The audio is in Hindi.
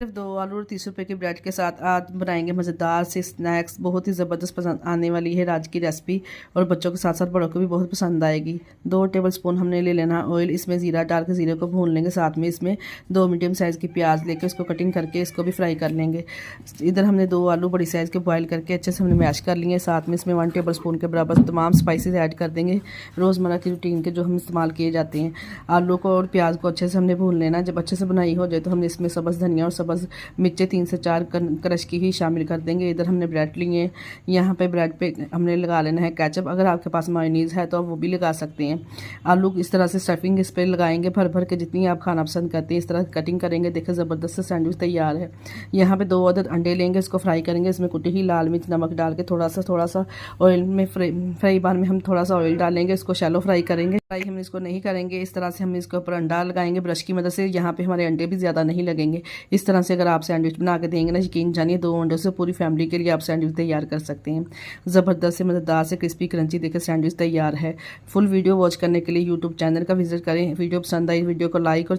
सिर्फ 2 आलू और 30 रुपए की ब्रेड के साथ आज बनाएंगे मज़ेदार से स्नैक्स। बहुत ही ज़बरदस्त पसंद आने वाली है आज की रेसिपी और बच्चों के साथ साथ बड़ों को भी बहुत पसंद आएगी। 2 टेबलस्पून हमने ले लेना ऑयल, इसमें ज़ीरा डाल के ज़ीरे को भून लेंगे। साथ में इसमें 2 मीडियम साइज़ की प्याज लेके उसको कटिंग करके इसको भी फ्राई कर लेंगे। इधर हमने 2 आलू बड़ी साइज़ के बॉयल करके अच्छे से हमने मैश कर लिए। साथ में इसमें 1 टेबलस्पून के बराबर तमाम स्पाइसेस ऐड कर देंगे, रोज़मर्रा की रूटीन के जो हम इस्तेमाल किए जाते हैं। आलू को और प्याज को अच्छे से हमने भून लेना। जब अच्छे से बनाई हो जाए तो हमने इसमें सब्ज़ धनिया और सब्ज़ मिर्चें 3 से 4 क्रश की ही शामिल कर देंगे। इधर हमने ब्रेड लिए, यहाँ पे ब्रेड पे हमने लगा लेना है केचप। अगर आपके पास मायोनीज़ है तो आप वो भी लगा सकते हैं। आलू इस तरह से स्टफिंग इस पर लगाएंगे भर भर के, जितनी आप खाना पसंद करते हैं इस तरह कटिंग करेंगे। देखिए ज़बरदस्त सैंडविच तैयार है। यहाँ पे 2 अदद अंडे लेंगे, इसको फ्राई करेंगे। इसमें कुटी हुई लाल मिर्च नमक डाल के थोड़ा सा ऑयल में फ्राई पैन में हम थोड़ा सा ऑयल डालेंगे, इसको शैलो फ्राई करेंगे। फ्राई हम इसको नहीं करेंगे, इस तरह से हम इसके ऊपर अंडा लगाएंगे ब्रश की मदद से। यहाँ पे हमारे अंडे भी ज़्यादा नहीं लगेंगे। इस तरह से अगर आप सैंडविच बना के देंगे ना, यकीन जानिए 2 अंडों से पूरी फैमिली के लिए आप सैंडविच तैयार कर सकते हैं। ज़बरदस्त से मज़ेदार से क्रिस्पी क्रंची देखे सैंडविच तैयार है। फुल वीडियो वॉच करने के लिए यूट्यूब चैनल का विजिट करें। वीडियो पसंद आई वीडियो को लाइक और